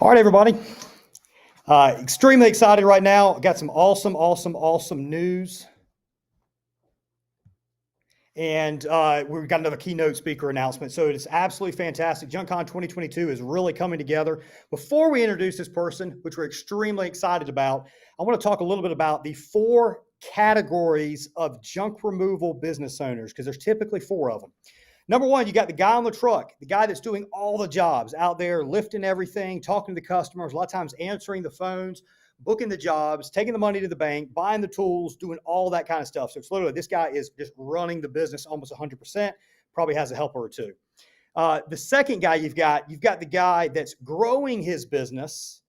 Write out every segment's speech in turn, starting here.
All right, everybody. Extremely excited right now. Got some awesome news. And we've got another keynote speaker announcement. So it is absolutely fantastic. JUNKCON 2022 is really coming together. Before we introduce this person, which we're extremely excited about, I want to talk a little bit about the 4 categories of junk removal business owners, because there's typically 4 of them. Number 1, you got the guy on the truck, the guy that's doing all the jobs out there, lifting everything, talking to the customers, a lot of times answering the phones, booking the jobs, taking the money to the bank, buying the tools, doing all that kind of stuff. So it's literally, this guy is just running the business almost 100%, probably has a helper or 2. The second guy you've got the guy that's growing his business,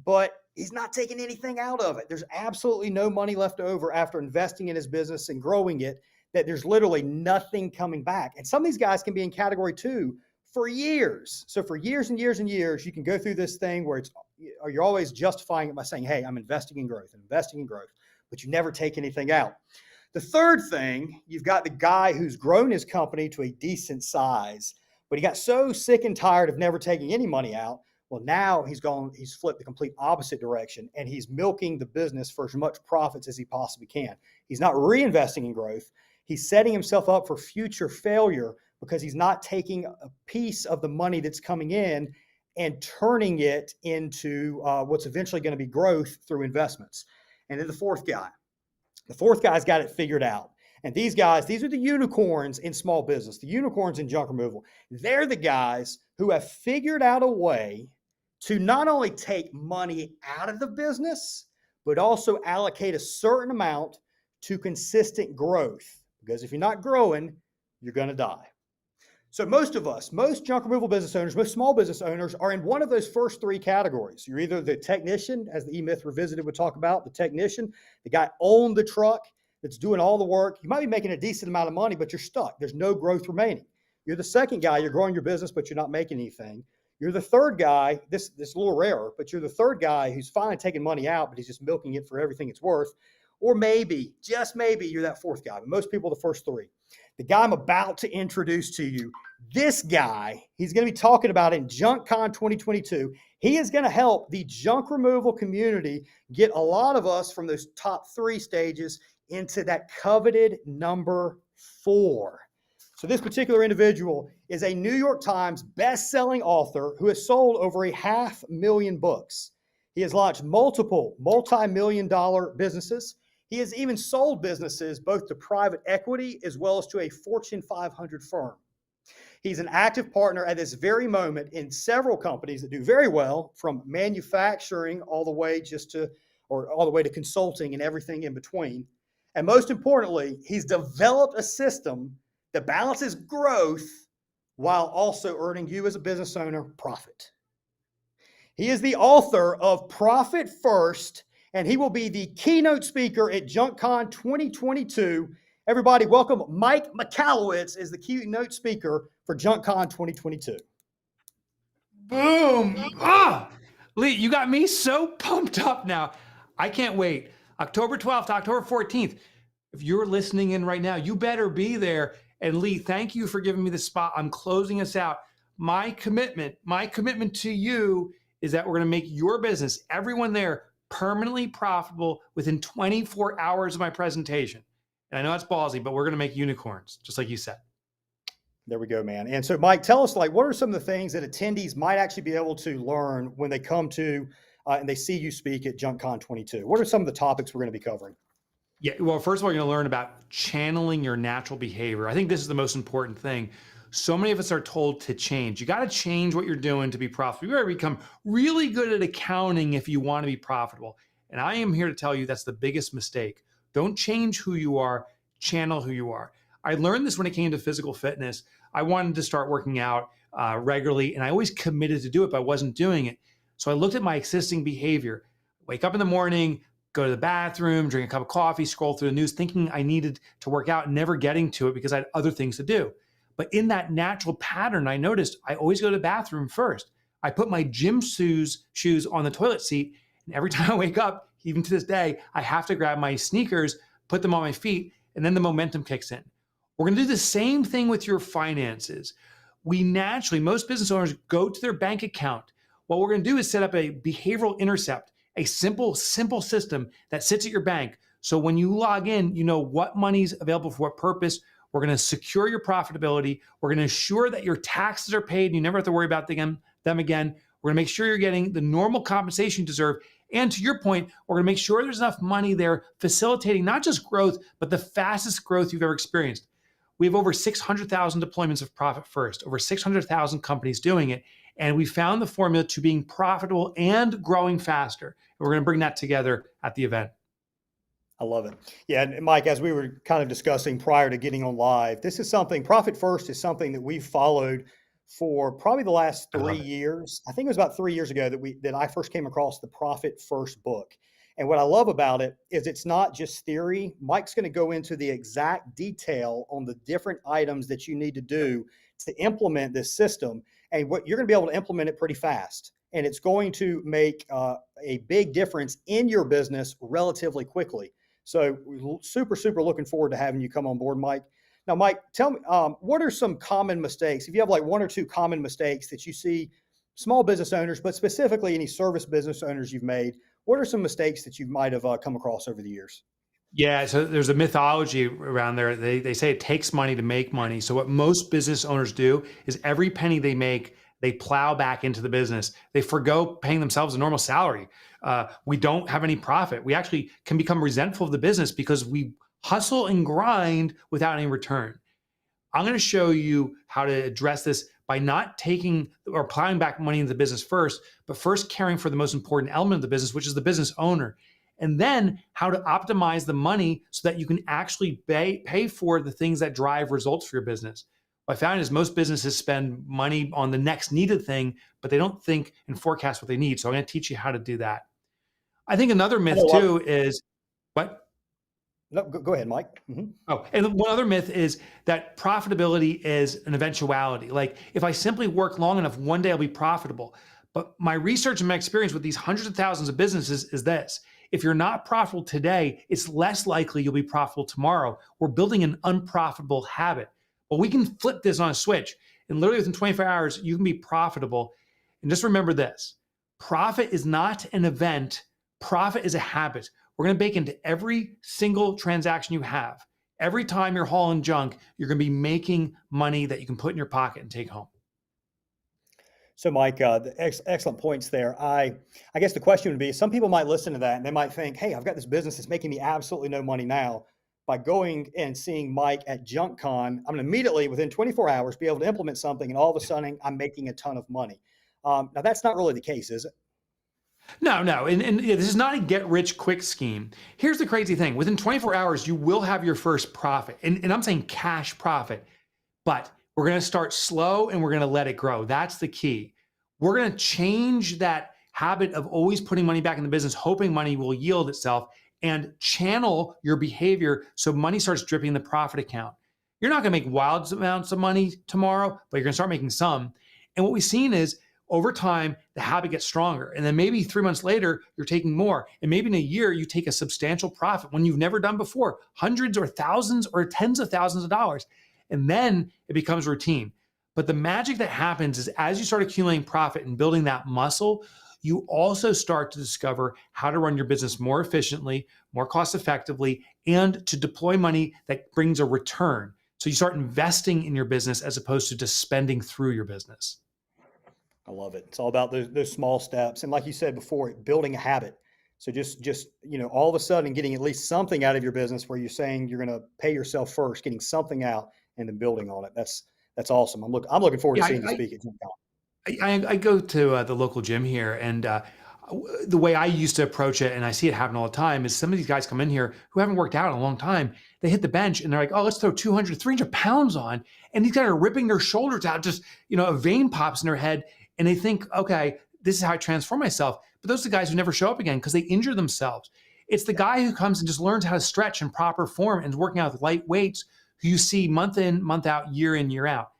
but he's not taking anything out of it. There's absolutely no money left over after investing in his business and growing it, that there's literally nothing coming back. And some of these guys can be in category 2 for years. So for years and years and years, you can go through this thing where you're always justifying it by saying, hey, I'm investing in growth, but you never take anything out. The third thing, you've got the guy who's grown his company to a decent size, but he got so sick and tired of never taking any money out. Well, now he's flipped the complete opposite direction, and he's milking the business for as much profits as he possibly can. He's not reinvesting in growth. He's setting himself up for future failure because he's not taking a piece of the money that's coming in and turning it into what's eventually going to be growth through investments. And then the fourth guy's got it figured out. And these are the unicorns in small business, the unicorns in junk removal. They're the guys who have figured out a way to not only take money out of the business, but also allocate a certain amount to consistent growth. Because if you're not growing, you're going to die. So most junk removal business owners, most small business owners are in one of those first 3 categories. You're either the technician, as the E-Myth Revisited would talk about, the technician, the guy on the truck that's doing all the work. You might be making a decent amount of money, but you're stuck. There's no growth remaining. You're the second guy, you're growing your business, but you're not making anything. You're the third guy, this is a little rarer, but you're the third guy who's finally taking money out, but he's just milking it for everything it's worth. Or maybe, just maybe, you're that fourth guy. But most people are the first 3. The guy I'm about to introduce to you, this guy, he's going to be talking about in JUNKCON 2022. He is going to help the junk removal community get a lot of us from those top 3 stages into that coveted number 4. So this particular individual is a New York Times best-selling author who has sold over 500,000 books. He has launched multiple multi-million-dollar businesses. He has even sold businesses both to private equity as well as to a Fortune 500 firm. He's an active partner at this very moment in several companies that do very well, from manufacturing all the way to consulting and everything in between. And most importantly, he's developed a system that balances growth while also earning you as a business owner profit. He is the author of Profit First, and he will be the keynote speaker at JUNKCON 2022. Everybody, welcome Mike Michalowicz as the keynote speaker for JUNKCON 2022. Boom! Lee, you got me so pumped up now. I can't wait. October 12th, October 14th. If you're listening in right now, you better be there. And Lee, thank you for giving me the spot. I'm closing us out. My commitment to you is that we're going to make your business, everyone there, permanently profitable within 24 hours of my presentation. And I know it's ballsy, but we're going to make unicorns, just like you said. There we go, man. And so, Mike, tell us, what are some of the things that attendees might actually be able to learn when they come to and they see you speak at JUNKCON 22? What are some of the topics we're going to be covering? Yeah, well, first of all, you're going to learn about channeling your natural behavior. I think this is the most important thing. So many of us are told to change. You got to change what you're doing to be profitable. You got to become really good at accounting if you want to be profitable. And I am here to tell you that's the biggest mistake. Don't change who you are, channel who you are. I learned this when it came to physical fitness. I wanted to start working out regularly, and I always committed to do it, but I wasn't doing it. So I looked at my existing behavior. Wake up in the morning, go to the bathroom, drink a cup of coffee, scroll through the news, thinking I needed to work out, never getting to it because I had other things to do. But in that natural pattern, I noticed I always go to the bathroom first. I put my gym shoes on the toilet seat, and every time I wake up, even to this day, I have to grab my sneakers, put them on my feet, and then the momentum kicks in. We're going to do the same thing with your finances. We naturally, most business owners go to their bank account. What we're going to do is set up a behavioral intercept, a simple system that sits at your bank. So when you log in, you know what money's available for what purpose. We're going to secure your profitability. We're going to ensure that your taxes are paid and you never have to worry about them again. We're going to make sure you're getting the normal compensation you deserve. And to your point, we're going to make sure there's enough money there facilitating not just growth, but the fastest growth you've ever experienced. We have over 600,000 deployments of Profit First, over 600,000 companies doing it. And we found the formula to being profitable and growing faster. And we're going to bring that together at the event. I love it. Yeah, and Mike, as we were kind of discussing prior to getting on live, this is something, Profit First is something that we've followed for probably the last 3 years. I think it was about 3 years ago that I first came across the Profit First book. And what I love about it is it's not just theory. Mike's going to go into the exact detail on the different items that you need to do to implement this system. And what you're going to be able to implement it pretty fast. And it's going to make a big difference in your business relatively quickly. So super, super looking forward to having you come on board, Mike. Now, Mike, tell me, what are some common mistakes? If you have like one or two common mistakes that you see small business owners, but specifically any service business owners you've made, what are some mistakes that you might have come across over the years? Yeah, so there's a mythology around there. They say it takes money to make money. So what most business owners do is every penny they make, they plow back into the business. They forgo paying themselves a normal salary. We don't have any profit. We actually can become resentful of the business because we hustle and grind without any return. I'm going to show you how to address this by not taking or plowing back money into the business first, but first caring for the most important element of the business, which is the business owner. And then how to optimize the money so that you can actually pay for the things that drive results for your business. What I found is most businesses spend money on the next needed thing, but they don't think and forecast what they need. So I'm going to teach you how to do that. I think another myth too is what? No, go ahead, Mike. Mm-hmm. Oh, and one other myth is that profitability is an eventuality. Like if I simply work long enough, one day I'll be profitable. But my research and my experience with these hundreds of thousands of businesses is this. If you're not profitable today, it's less likely you'll be profitable tomorrow. We're building an unprofitable habit. But we can flip this on a switch. And literally within 24 hours, you can be profitable. And just remember this, profit is not an event. Profit is a habit. We're going to bake into every single transaction you have. Every time you're hauling junk, you're going to be making money that you can put in your pocket and take home. So, Mike, excellent points there. I guess the question would be, some people might listen to that and they might think, hey, I've got this business that's making me absolutely no money now. By going and seeing Mike at JUNKCON, I'm going to immediately, within 24 hours, be able to implement something, and all of a sudden, I'm making a ton of money. Now, that's not really the case, is it? No. And this is not a get-rich-quick scheme. Here's the crazy thing. Within 24 hours, you will have your first profit. And I'm saying cash profit. But we're going to start slow, and we're going to let it grow. That's the key. We're going to change that habit of always putting money back in the business, hoping money will yield itself, and channel your behavior so money starts dripping in the profit account. You're not going to make wild amounts of money tomorrow, but you're going to start making some. And what we've seen is over time, the habit gets stronger. And then maybe 3 months later, you're taking more. And maybe in a year, you take a substantial profit when you've never done before, hundreds or thousands or tens of thousands of dollars. And then it becomes routine. But the magic that happens is as you start accumulating profit and building that muscle, you also start to discover how to run your business more efficiently, more cost effectively, and to deploy money that brings a return. So you start investing in your business as opposed to just spending through your business. I love it. It's all about those small steps. And like you said before, building a habit. So just all of a sudden getting at least something out of your business where you're saying you're going to pay yourself first, getting something out and then building on it. That's awesome. I'm looking forward to seeing you speak at JUNKCON. I go to the local gym here, and the way I used to approach it, and I see it happen all the time, is some of these guys come in here who haven't worked out in a long time. They hit the bench and they're like, oh, let's throw 200, 300 pounds on. And these guys are ripping their shoulders out, just, a vein pops in their head. And they think, okay, this is how I transform myself. But those are the guys who never show up again because they injure themselves. It's the guy who comes and just learns how to stretch in proper form and is working out with light weights who you see month in, month out, year in, year out.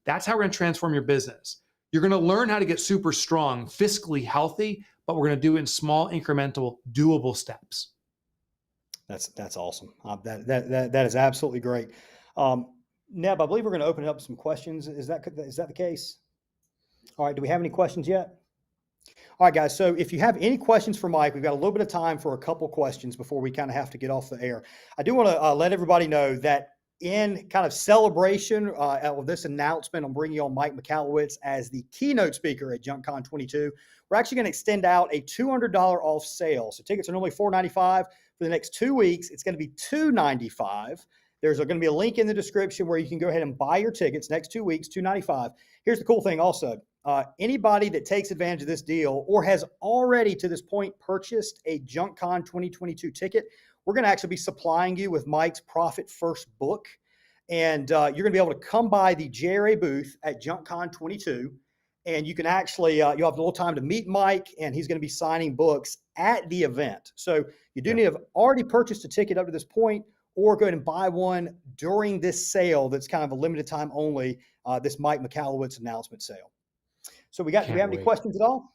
That's how we're going to transform your business. You're going to learn how to get super strong, fiscally healthy, but we're going to do it in small, incremental, doable steps. That's awesome. That is absolutely great. Neb, I believe we're going to open up some questions. Is that the case? All right. Do we have any questions yet? All right, guys. So if you have any questions for Mike, we've got a little bit of time for a couple questions before we kind of have to get off the air. I do want to let everybody know that in kind of celebration of this announcement, I'm bringing on Mike Michalowicz as the keynote speaker at JUNKCON 22. We're actually going to extend out a $200 off sale. So tickets are normally $495. For the next 2 weeks, it's going to be $295. There's going to be a link in the description where you can go ahead and buy your tickets next 2 weeks, $295. Here's the cool thing also. Anybody that takes advantage of this deal or has already to this point purchased a JUNKCON 2022 ticket, we're going to actually be supplying you with Mike's Profit First book. And you're going to be able to come by the JRA booth at JUNKCON 22. And you can actually, you'll have a little time to meet Mike, and he's going to be signing books at the event. So you do need to have already purchased a ticket up to this point, or go ahead and buy one during this sale that's kind of a limited time only, this Mike Michalowicz announcement sale. So do we have any questions at all?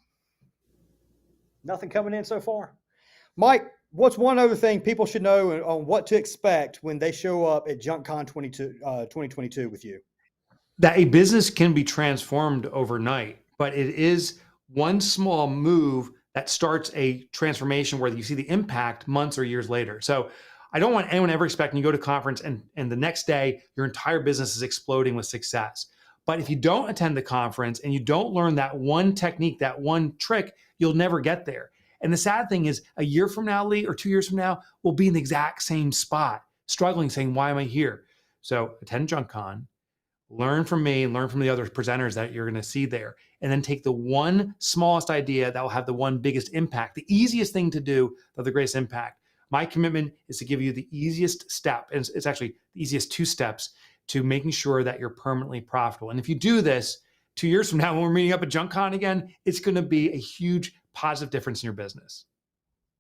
Nothing coming in so far? Mike, what's one other thing people should know on what to expect when they show up at JUNKCON 2022 with you? That a business can be transformed overnight, but it is one small move that starts a transformation where you see the impact months or years later. So I don't want anyone ever expecting you go to conference and the next day your entire business is exploding with success. But if you don't attend the conference and you don't learn that one technique, that one trick, you'll never get there. And the sad thing is a year from now, Lee, or 2 years from now, we'll be in the exact same spot, struggling, saying, why am I here? So attend JUNKCON, learn from me and learn from the other presenters that you're going to see there, and then take the one smallest idea that will have the one biggest impact, the easiest thing to do, the greatest impact. My commitment is to give you the easiest step, and it's actually the easiest 2 steps to making sure that you're permanently profitable. And if you do this 2 years from now, when we're meeting up at JUNKCON again, it's going to be a huge positive difference in your business.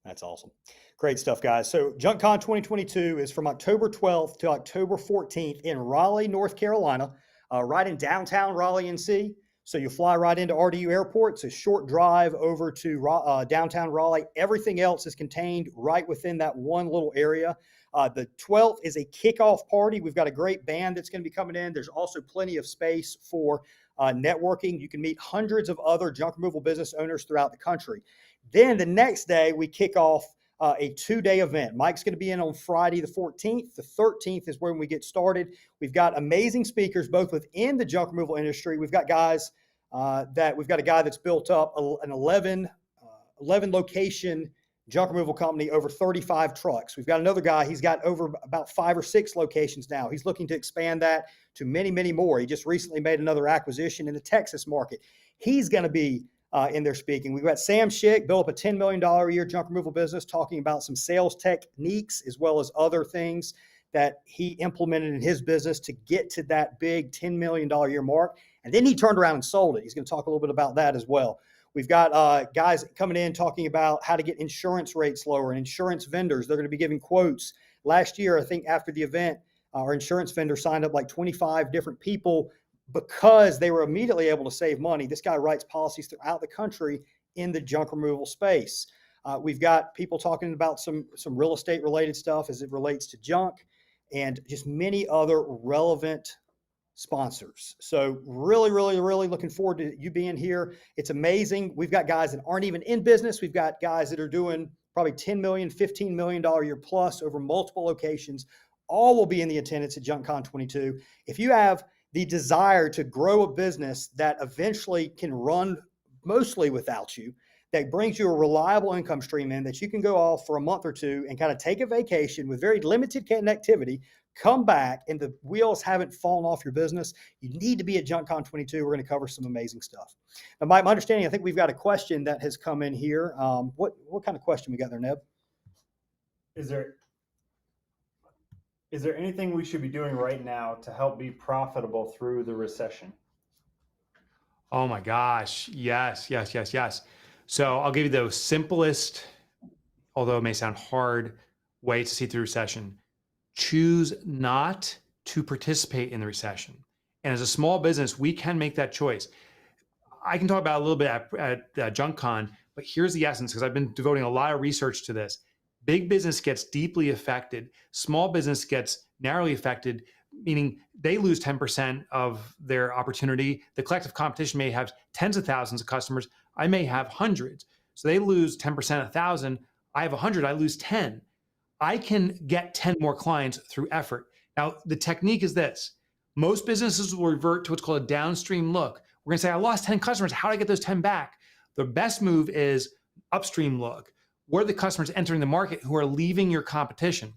That's awesome. Great stuff, guys. So JUNKCON 2022 is from October 12th to October 14th in Raleigh, North Carolina, right in downtown Raleigh, NC. So you fly right into RDU Airport. It's a short drive over to downtown Raleigh. Everything else is contained right within that one little area. The 12th is a kickoff party. We've got a great band that's going to be coming in. There's also plenty of space for networking. You can meet hundreds of other junk removal business owners throughout the country. Then the next day, we kick off a 2-day event. Mike's going to be in on Friday the 14th. The 13th is when we get started. We've got amazing speakers, both within the junk removal industry. We've got guys we've got a guy that's built up an 11 location junk removal company, over 35 trucks. We've got another guy, he's got over about 5 or 6 locations now. He's looking to expand that to many, many more. He just recently made another acquisition in the Texas market. He's going to be in there speaking. We've got Sam Schick, built up a $10 million a year junk removal business, talking about some sales techniques as well as other things that he implemented in his business to get to that big $10 million a year mark. And then he turned around and sold it. He's going to talk a little bit about that as well. We've got guys coming in talking about how to get insurance rates lower and insurance vendors. They're going to be giving quotes. Last year, I think after the event, our insurance vendor signed up like 25 different people because they were immediately able to save money. This guy writes policies throughout the country in the junk removal space. We've got people talking about some real estate related stuff as it relates to junk, and just many other relevant sponsors. So really, really, really looking forward to you being here. It's amazing. We've got guys that aren't even in business. We've got guys that are doing probably $10 million, $15 million a year plus over multiple locations. All will be in the attendance at JUNKCON 22. If you have the desire to grow a business that eventually can run mostly without you, that brings you a reliable income stream in, that you can go off for a month or two and kind of take a vacation with very limited connectivity, come back, and the wheels haven't fallen off your business, you need to be at JUNKCON 22. We're going to cover some amazing stuff. Now, my understanding, I think we've got a question that has come in here. What kind of question we got there, Neb? Is there anything we should be doing right now to help be profitable through the recession? Oh my gosh. Yes. So I'll give you the simplest, although it may sound hard, way to see through recession. Choose not to participate in the recession. And as a small business, we can make that choice. I can talk about a little bit at JUNKCON, but here's the essence, because I've been devoting a lot of research to this. Big business gets deeply affected. Small business gets narrowly affected, meaning they lose 10% of their opportunity. The collective competition may have tens of thousands of customers. I may have hundreds. So they lose 10%, 1,000. I have 100, I lose 10. I can get 10 more clients through effort. Now, the technique is this. Most businesses will revert to what's called a downstream look. We're going to say, I lost 10 customers. How do I get those 10 back? The best move is upstream look. Where are the customers entering the market who are leaving your competition?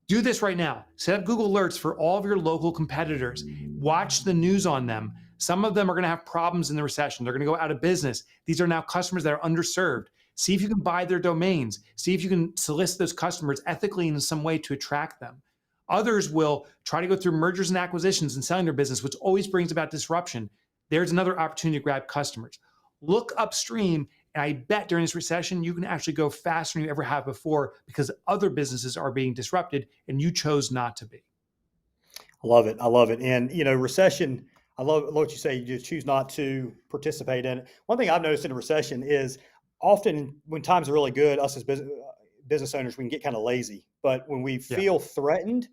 Do this right now. Set up Google Alerts for all of your local competitors. Watch the news on them. Some of them are going to have problems in the recession. They're going to go out of business. These are now customers that are underserved. See if you can buy their domains. See if you can solicit those customers ethically in some way to attract them. Others will try to go through mergers and acquisitions and selling their business, which always brings about disruption. There's another opportunity to grab customers. Look upstream, and I bet during this recession, you can actually go faster than you ever have before because other businesses are being disrupted and you chose not to be. I love it. I love it. And, recession, I love what you say. You just choose not to participate in it. One thing I've noticed in a recession is often when times are really good, us as business owners, we can get kind of lazy. But when we feel threatened,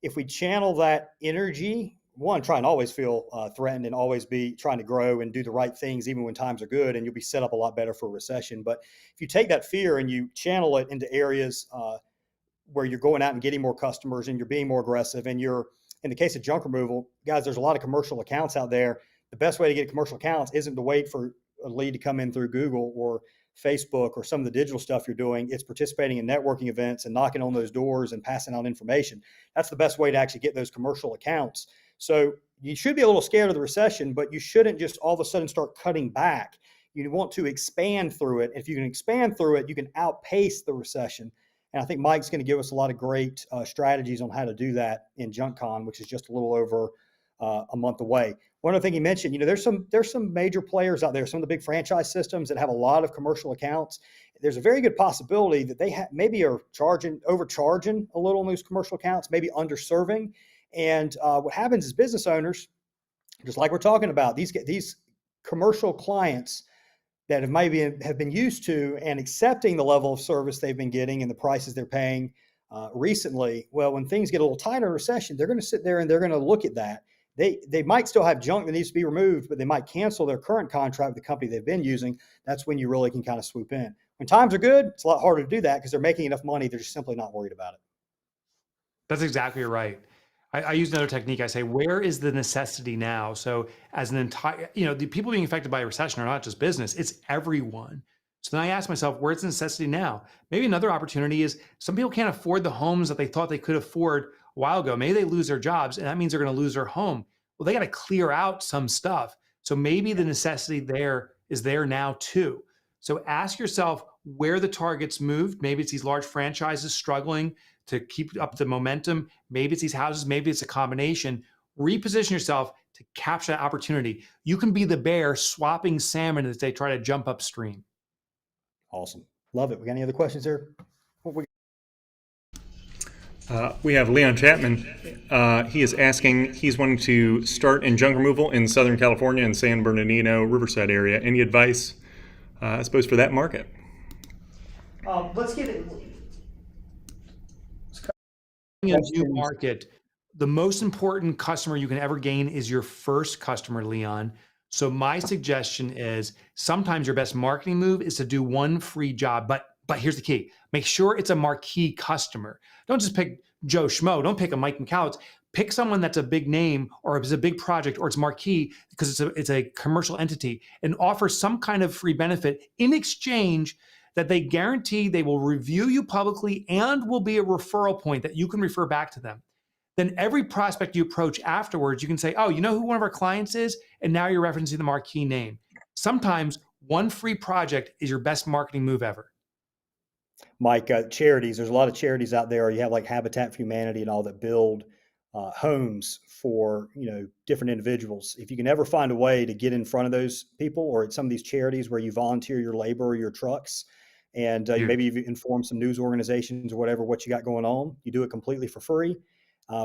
if we channel that energy, one, try and always feel threatened and always be trying to grow and do the right things, even when times are good, and you'll be set up a lot better for a recession. But if you take that fear and you channel it into areas where you're going out and getting more customers and you're being more aggressive and you're, in the case of junk removal, guys, there's a lot of commercial accounts out there. The best way to get commercial accounts isn't to wait for a lead to come in through Google or Facebook or some of the digital stuff you're doing. It's participating in networking events and knocking on those doors and passing out information. That's the best way to actually get those commercial accounts. So you should be a little scared of the recession, but you shouldn't just all of a sudden start cutting back. You want to expand through it. If you can expand through it, you can outpace the recession. And I think Mike's going to give us a lot of great strategies on how to do that in JUNKCON, which is just a little over a month away. One other thing he mentioned, there's some major players out there, some of the big franchise systems that have a lot of commercial accounts. There's a very good possibility that they maybe are overcharging a little on those commercial accounts, maybe underserving. And what happens is business owners, just like we're talking about, these commercial clients that have been used to and accepting the level of service they've been getting and the prices they're paying recently. Well, when things get a little tighter in a recession, they're going to sit there and they're going to look at that. They might still have junk that needs to be removed, but they might cancel their current contract with the company they've been using. That's when you really can kind of swoop in. When times are good, it's a lot harder to do that because they're making enough money. They're just simply not worried about it. That's exactly right. I use another technique. I say, where is the necessity now? So as an entire, the people being affected by a recession are not just business, it's everyone. So then I ask myself, where's the necessity now? Maybe another opportunity is some people can't afford the homes that they thought they could afford a while ago. Maybe they lose their jobs and that means they're going to lose their home. Well, they got to clear out some stuff. So maybe the necessity there is there now too. So ask yourself where the target's moved. Maybe it's these large franchises struggling to keep up the momentum. Maybe it's these houses, maybe it's a combination. Reposition yourself to capture that opportunity. You can be the bear swapping salmon as they try to jump upstream. Awesome. Love it. We got any other questions there? We have Leon Chapman. He is asking, he's wanting to start in junk removal in Southern California and San Bernardino, Riverside area. Any advice, I suppose, for that market? Let's get it. In a new market, the most important customer you can ever gain is your first customer, Leon. So my suggestion is sometimes your best marketing move is to do one free job, but here's the key. Make sure it's a marquee customer. Don't just pick Joe Schmo. Don't pick a Mike Michalowicz. Pick someone that's a big name or it's a big project or it's marquee because it's a commercial entity and offer some kind of free benefit in exchange that they guarantee they will review you publicly and will be a referral point that you can refer back to them. Then every prospect you approach afterwards, you can say, oh, you know who one of our clients is? And now you're referencing the marquee name. Sometimes one free project is your best marketing move ever. Mike, charities, there's a lot of charities out there. You have like Habitat for Humanity and all that build homes for, different individuals. If you can ever find a way to get in front of those people or at some of these charities where you volunteer your labor or your trucks, and maybe you've informed some news organizations or whatever, what you got going on, you do it completely for free,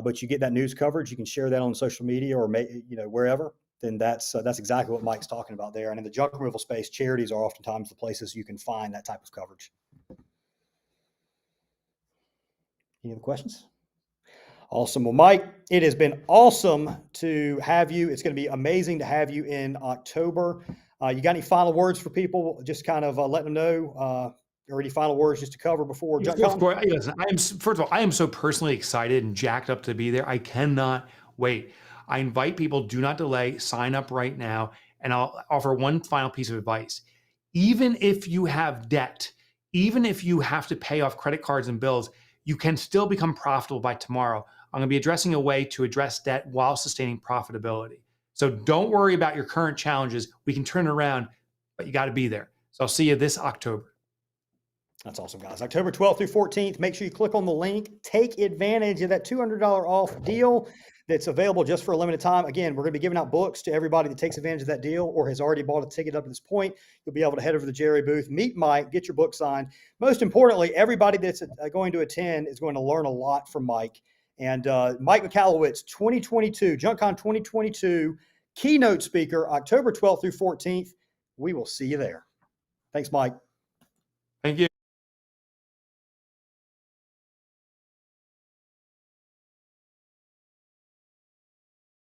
but you get that news coverage, you can share that on social media or wherever, then that's exactly what Mike's talking about there. And in the junk removal space, charities are oftentimes the places you can find that type of coverage. Any other questions? Awesome. Well, Mike, it has been awesome to have you. It's going to be amazing to have you in October. You got any final words for people? Just kind of let them know. Or any final words just to cover before Of JUNKCON? course, listen, first of all, I am so personally excited and jacked up to be there. I cannot wait. I invite people, do not delay, sign up right now. And I'll offer one final piece of advice. Even if you have debt, even if you have to pay off credit cards and bills, you can still become profitable by tomorrow. I'm going to be addressing a way to address debt while sustaining profitability. So don't worry about your current challenges. We can turn it around, but you got to be there. So I'll see you this October. That's awesome, guys. October 12th through 14th. Make sure you click on the link. Take advantage of that $200 off deal that's available just for a limited time. Again, we're going to be giving out books to everybody that takes advantage of that deal or has already bought a ticket up to this point. You'll be able to head over to the Jerry booth, meet Mike, get your book signed. Most importantly, everybody that's going to attend is going to learn a lot from Mike. And Mike Michalowicz, 2022, JUNKCON 2022, keynote speaker, October 12th through 14th. We will see you there. Thanks, Mike. Thank you.